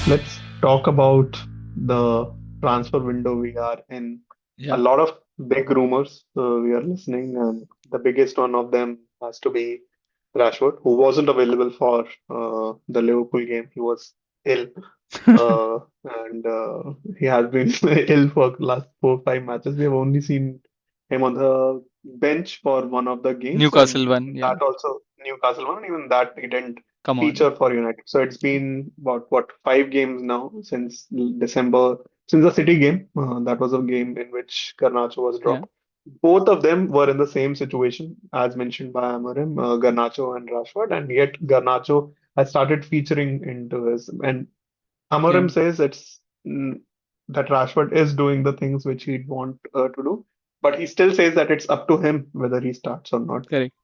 Let's talk about the transfer window we are in. A Yeah, lot of big rumors we are listening, and the biggest one of them has to be Rashford, who wasn't available for the Liverpool game. He was ill, and he has been ill for the last 4 5 matches. We have only seen him on the bench for one of the games, and Newcastle won. Yeah, that also Newcastle one. Even that he didn't come on. feature for United. So it's been about what 5 games now since December, since the City game. That was a game in which Garnacho was Yeah, dropped. Both of them were in the same situation as mentioned by Amorim, Garnacho and Rashford, and yet Garnacho has started featuring into his. And yeah, Amorim says that Rashford is doing the things which he'd want to do, but he still says that it's up to him whether he starts or not. correct.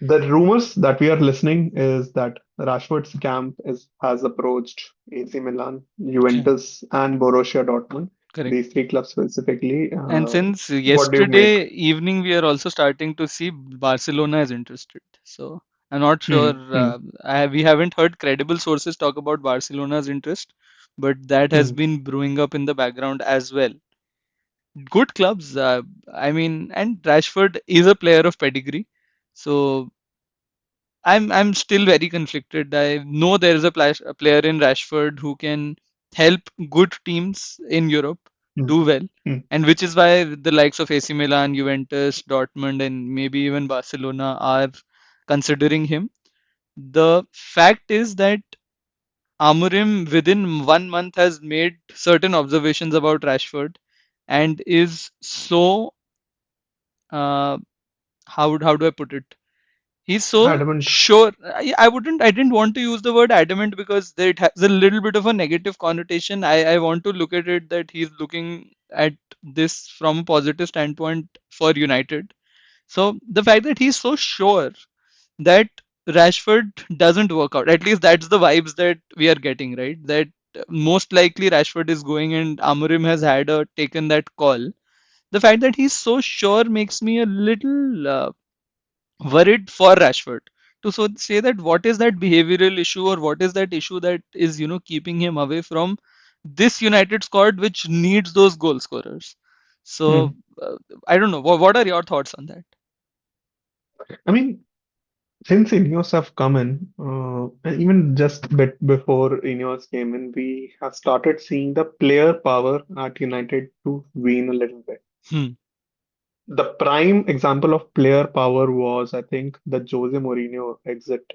The rumors that we are listening is that Rashford's camp has approached AC Milan, Yeah, Juventus, and Borussia Dortmund. correct. These three clubs specifically. And since What do you make? yesterday evening, we are also starting to see Barcelona is interested. So I'm not sure. Hmm, hmm, We haven't heard credible sources talk about Barcelona's interest, but that has hmm. been brewing up in the background as well. Good clubs. I mean, and Rashford is a player of pedigree. So I'm still very conflicted. I know there is a player in Rashford who can help good teams in Europe Hmm, do well, hmm. and which is why the likes of AC Milan, Juventus, Dortmund, and maybe even Barcelona are considering him. The fact is that Amorim within 1 month has made certain observations about Rashford and is so uh, how do I put it? He's so Adamant. sure. I didn't want to use the word adamant because it has a little bit of a negative connotation. I want to look at it that he's looking at this from a positive standpoint for United. So the fact that he's so sure that Rashford doesn't work out, at least that's the vibes that we are getting, right? That most likely Rashford is going and Amorim has had taken that call. The fact that he's so sure makes me a little worried for Rashford to say that what is that behavioral issue or what is that issue that is keeping him away from this United squad which needs those goal scorers. So Hmm. I don't know. What are your thoughts on that? I mean, since Ineos have come in, and even just bit before Ineos came in, we have started seeing the player power at United to wane a little bit. Hmm. The prime example of player power was, I think, the Jose Mourinho exit,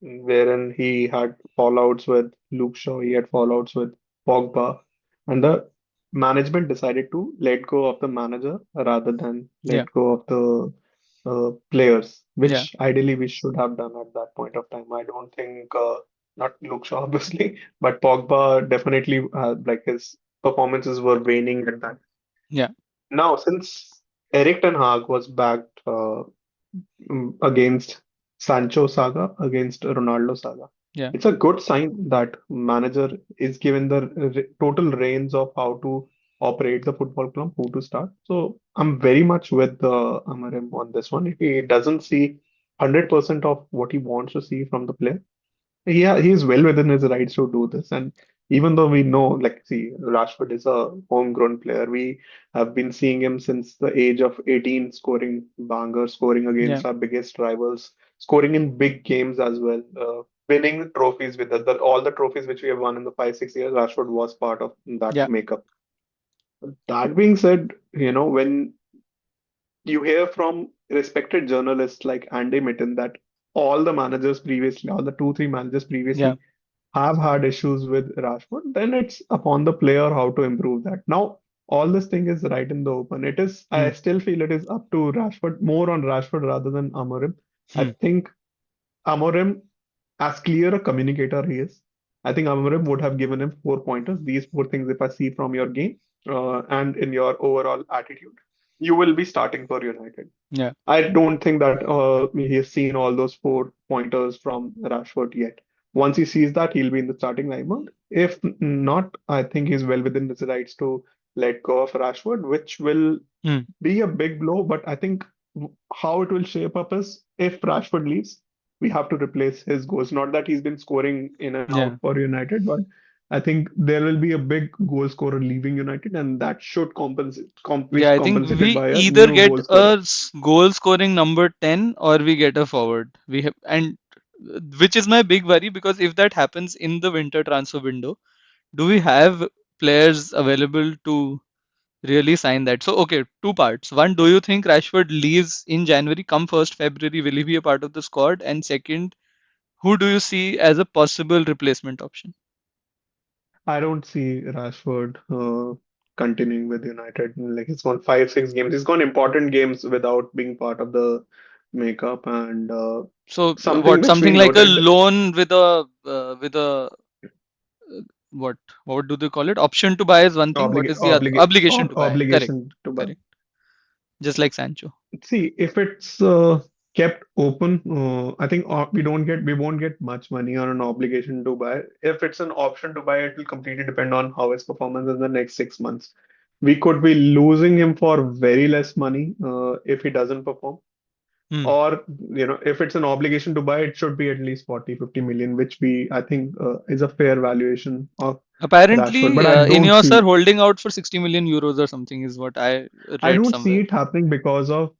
wherein he had fallouts with Luke Shaw, he had fallouts with Pogba, and the management decided to let go of the manager rather than Yeah. let go of the players, Yeah. which ideally we should have done at that point of time. I don't think, not Luke Shaw, obviously, but Pogba definitely, like his performances were waning at that. Yeah. Now, since Eric Ten Hag was backed against Sancho Saga, against Ronaldo Saga, Yeah. it's a good sign that manager is given the total reins of how to operate the football club, who to start. So I'm very much with Amarim on this one. If he doesn't see 100% of what he wants to see from the player, yeah, he's well within his rights to do this. And even though we know, like, see, Rashford is a homegrown player, we have been seeing him since the age of 18, scoring bangers, scoring Yeah. against our biggest rivals, scoring in big games as well, winning trophies with us. All the trophies which we have won in the 5 6 years, Rashford was part of that Yeah. makeup. That being said, when you hear from respected journalists like Andy Mitten that all the managers previously, all the 2 3 managers Yeah. previously have had issues with Rashford, then it's upon the player how to improve that. Now, all this thing is right in the open. Hmm. I still feel it is up to Rashford, more on Rashford rather than Amorim. I Hmm. think Amorim, as clear a communicator he is, I think Amorim would have given him 4 pointers. These 4 things, if I see from your game and in your overall attitude, you will be starting for United. Yeah. I don't think that he has seen all those 4 pointers from Rashford yet. Once he sees that, he'll be in the starting lineup. If not, I think he's well within his rights to let go of Rashford, which will Hmm. be a big blow. But I think how it will shape up is if Rashford leaves, we have to replace his goals. Not that he's been scoring in and out Yeah. for United, but I think there will be a big goal scorer leaving United, and that should Yeah, be I think compensated we by a either new get goal scorer. a goal scoring number 10 or we get a forward. We have, and which is my big worry, because if that happens in the winter transfer window, do we have players available to really sign that? So, okay, two parts. One, do you think Rashford leaves in January, come 1st February, will he be a part of the squad? And second, who do you see as a possible replacement option? I don't see Rashford continuing with United. Like he's gone 5, 6 games. He's gone important games without being part of the makeup, and So, something what, which we something like a noted loan with a what what do they call it? Option to buy is one thing. What is the other? Obligation to buy. Correct. obligation to buy. Correct. Just like Sancho. See, if it's kept open, I think we won't get much money on an obligation to buy. If it's an option to buy, it will completely depend on how his performance in the next 6 months. We could be losing him for very less money if he doesn't perform. Hmm. Or, if it's an obligation to buy, it should be at least 40, 50 million, which I think is a fair valuation of Rashford. Apparently, But I don't Ineos are see holding out for 60 million euros or something, is what I read somewhere. I don't see it happening because of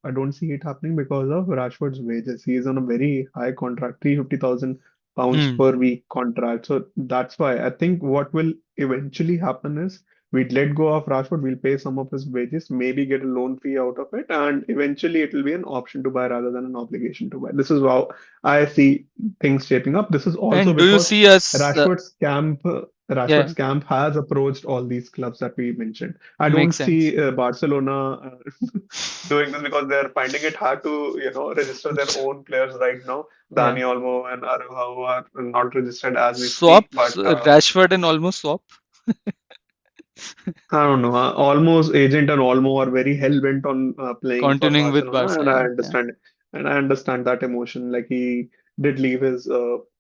Rashford's wages. He is on a very high contract, 350,000 pounds Hmm. per week contract. So that's why I think what will eventually happen is we'd let go of Rashford, we'll pay some of his wages, maybe get a loan fee out of it, and eventually it will be an option to buy rather than an obligation to buy. This is how I see things shaping up. This is also And do you because see us? Rashford's camp Yeah, Rashford's camp has approached all these clubs that we mentioned. I don't makes sense. see Barcelona doing this because they're finding it hard to, register their own players right now. Yeah. Dani Olmo and Araujo are not registered as we speak, Swap but Rashford and almost swap. I don't know. Almost agent and Olmo are very hell bent on playing for Continuing with Barcelona, Barca. and I Yeah. Yeah. understand. And I understand that emotion. Like he did leave his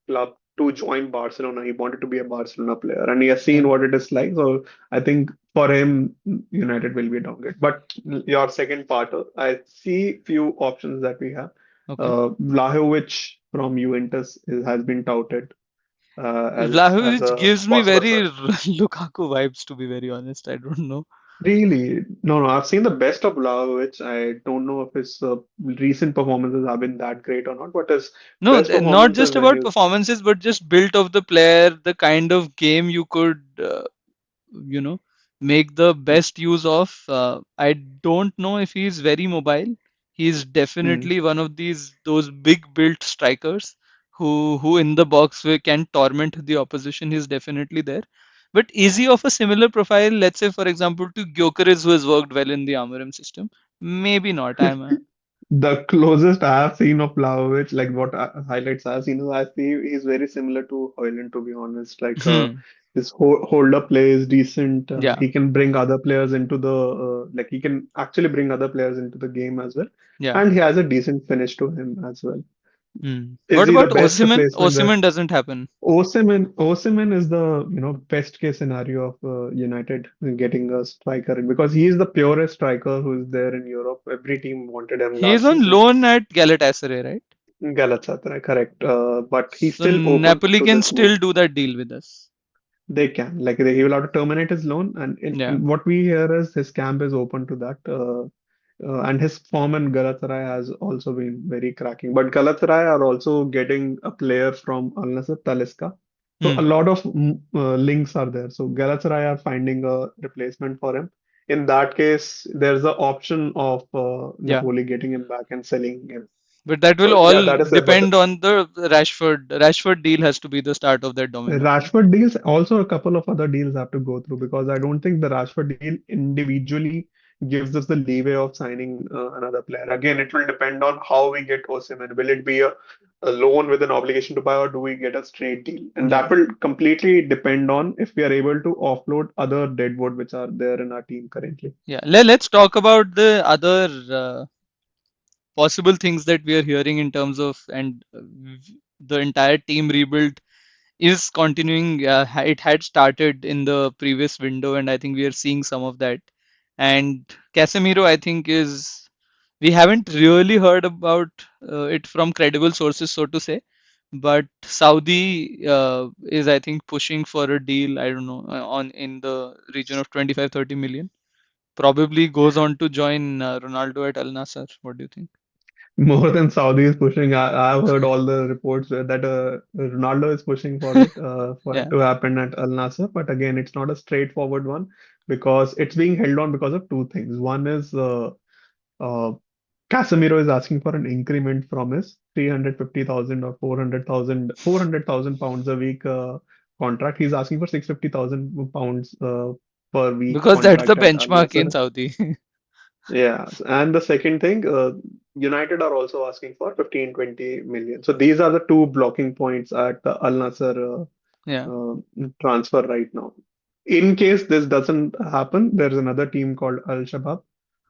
club to join Barcelona. He wanted to be a Barcelona player, and he has Yeah. seen what it is like. So I think for him, United will be a downgrade. But your second part, I see few options that we have. Okay. Vlahovic from Juventus has been touted as Vlahovic a gives me possible very choice. Lukaku vibes, to be very honest. I don't know. Really? No, no. I've seen the best of Vlahovic. I don't know if his recent performances have been that great or not, but his No, best not performances just when about he performances, but just built of the player, the kind of game you could, you know, make the best use of. I don't know if he's very mobile. He's mm, definitely one of those big built strikers who in the box way can torment the opposition. He's definitely there. But is he of a similar profile? Let's say, for example, to Gyökeres, who has worked well in the Amorim system. Maybe not. the closest I have seen of Vlahovic, like what highlights I've seen, is I see he's very similar to Højlund, to be honest. Like Hmm. his hold up play is decent. Yeah. He can bring other players into like he can actually bring other players into the game as well, Yeah. and he has a decent finish to him as well. Hmm. Is What he the about best Osimhen? replacement there? Osimhen doesn't happen. Osimhen is the best case scenario of United getting a striker because he is the purest striker who is there in Europe. Every team wanted him He is last on season. loan at Galatasaray, right? Galatasaray, correct. But he's So still open Napoli to can this move. still do that deal with us. They can he will have to terminate his loan, and Yeah. what we hear is his camp is open to that. And his form in Galatasaray has also been very cracking. But Galatasaray are also getting a player from Al Nassr, Talisca. So a Hmm. lot of links are there. So Galatasaray are finding a replacement for him. In that case, there's the option of Yeah. Napoli getting him back and selling him. But that will So yeah, all that is there. But depend on the Rashford. Rashford deal has to be the start of that domino thing. Rashford deals, also a couple of other deals have to go through because I don't think the Rashford deal individually gives us the leeway of signing another player. Again, it will depend on how we get Osimhen. Will it be a loan with an obligation to buy, or do we get a straight deal? And Yeah. that will completely depend on if we are able to offload other deadwood which are there in our team currently. Yeah. Let's talk about the other possible things that we are hearing in terms of, and the entire team rebuild is continuing. It had started in the previous window, and I think we are seeing some of that. And Casemiro, I think, we haven't really heard about it from credible sources, so to say. but Saudi is I think pushing for a deal. I don't know on in the region of 25-30 million. Probably goes on to join Ronaldo at Al Nassr. What do you think? More than Saudi is pushing. I've heard all the reports that Ronaldo is pushing for it for it Yeah, to happen at Al Nassr. But again, it's not a straightforward one because it's being held on because of two things. One is uh, Casemiro is asking for an increment from his 350,000 or 400,000 pounds a week contract. He's asking for 650,000 pounds per week because that's the contract at Al benchmark in Nassr. Saudi. Yeah, and the second thing, United are also asking for 15-20 million. So these are the two blocking points at the Al Nassr Yeah. transfer right now. In case this doesn't happen, there's another team called Al Shabab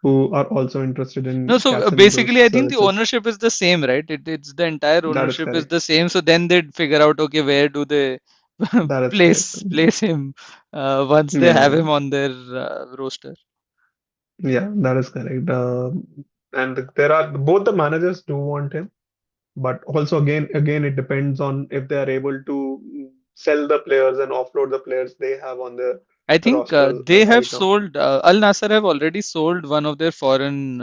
who are also interested No, in so Casemiro's basically, I think the services. ownership is the same, right? It's the entire That is ownership is correct. the same. So then they'd figure out, okay, where do they That is correct. place him once they have Yeah, him on their roster. yeah, that is correct. And there are both the managers do want him. But also again, it depends on if they are able to sell the players and offload the players they have on their I think roster they have right now. sold Al Nassr have already sold one of their foreign.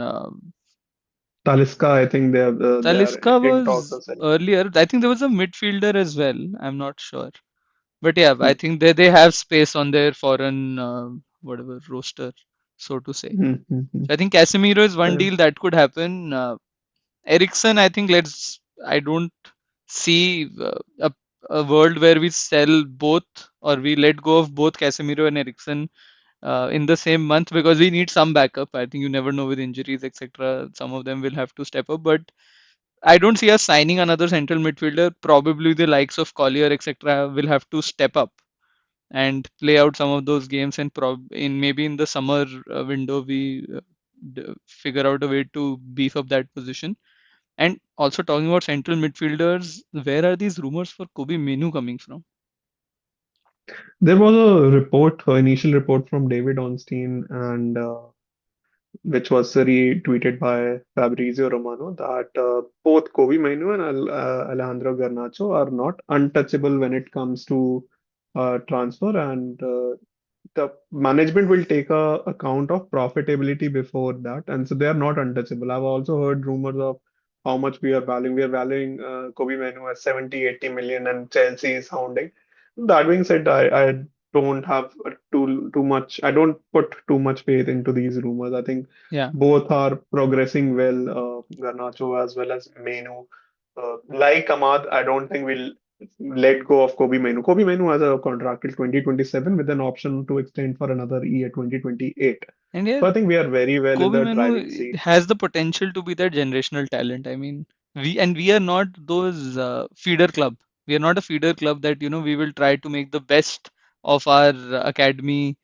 Talisca, I think they are Talisca in talks was of selling. earlier. I think there was a midfielder as well. I'm not sure. But yeah, I Hmm. think they have space on their foreign whatever roster, so to say. Hmm, hmm, hmm. So I think Casemiro is one Correct. deal that could happen. Ericsson, I think I don't see a world where we sell both or we let go of both Casemiro and Ericsson in the same month because we need some backup. I think you never know with injuries, etc. Some of them will have to step up, but I don't see us signing another central midfielder. Probably the likes of Collier, etc., will have to step up and play out some of those games, and in maybe in the summer window we figure out a way to beef up that position. And also talking about central midfielders, where are these rumors for Kobe Menu coming from? There was a report, initial report from David Ornstein, and which was retweeted by Fabrizio Romano, that both Kobe Mainu and Alejandro Garnacho are not untouchable when it comes to transfer, and the management will take a account of profitability before that, and so they are not untouchable. I've also heard rumors of how much we are valuing. We are valuing Kobe Manu as 70-80 million, and Chelsea is sounding. That being said, I don't have too much. I don't put too much faith into these rumors. I think Yeah. both are progressing well, Garnacho as well as Menu. Like Ahmad, I don't think we'll let go of Kobe Menu. Kobe Menu has a contract till 2027 with an option to extend for another year, 2028. And yeah, So I think we are very well in Kobe the Manu driving seat. has the potential to be that generational talent. I mean, we are not those feeder club. We are not a feeder club that we will try to make the best of our academy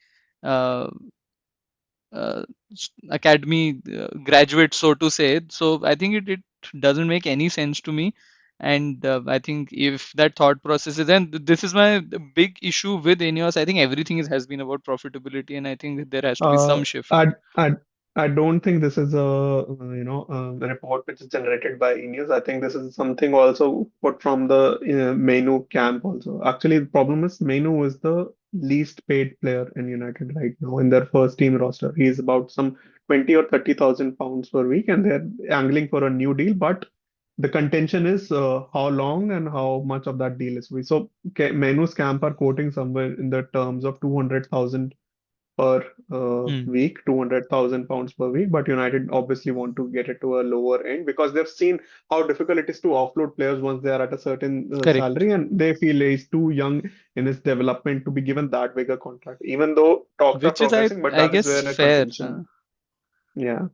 uh, uh, academy graduates, so to say. So I think it doesn't make any sense to me. And I think if that thought process is, and this is my big issue with Ineos, I think everything has been about profitability, and I think there has to be Uh, some shift. I, I, I don't think this is a report which is generated by Ineos. I think this is something also put from the Mainu camp also. Actually, the problem is Mainu is the least paid player in United right now in their first team roster. He is about some 20 or 30,000 pounds per week, and they're angling for a new deal. But the contention is how long and how much of that deal is free. So Mainu's camp are quoting somewhere in the terms of 200,000 per Hmm. week, 200,000 pounds per week. But United obviously want to get it to a lower end because they've seen how difficult it is to offload players once they are at a certain Correct. salary, and they feel he's too young in his development to be given that bigger contract, even though talks are Which is I progressing. But I that is guess where a fair, contention, yeah.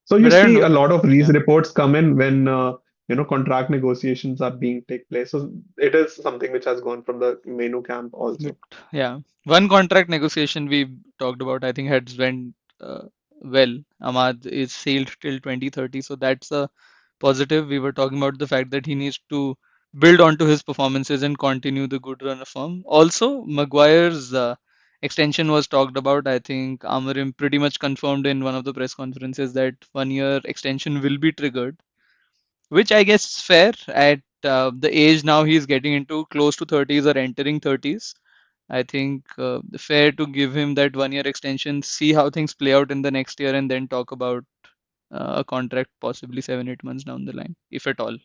So you but I don't see a know. lot of these Yeah. reports come in when contract negotiations are being take place. So it is something which has gone from the Menu camp But also. yeah, one contract negotiation we talked about, I think, had went well. Ahmad is sealed till 2030, so that's a positive. We were talking about the fact that he needs to build onto his performances and continue the good run of form. Also, Maguire's extension was talked about. I think Amorim pretty much confirmed in one of the press conferences that 1 year extension will be triggered, which I guess is fair at the age now he's getting into close to 30s or entering 30s. I think fair to give him that 1 year extension, see how things play out in the next year, and then talk about a contract possibly 7, 8 months down the line, if at all.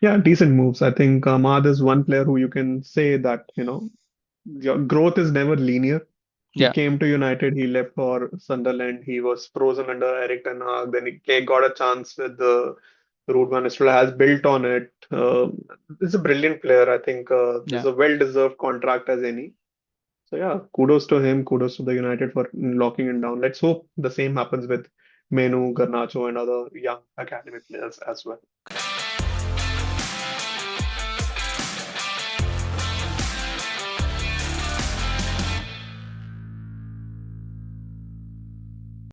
Yeah, decent moves. I think Ahmad is one player who you can say that, your growth is never linear. He Yeah, came to United, he left for Sunderland, he was frozen under Eric Ten Hag, then he got a chance with the Ruben Amorim, has built on it. He's a brilliant player. I think this is yeah. a well-deserved contract as any. So yeah, kudos to him, kudos to the United for locking him down. Let's hope the same happens with Menu, Garnacho, and other young academy players as well.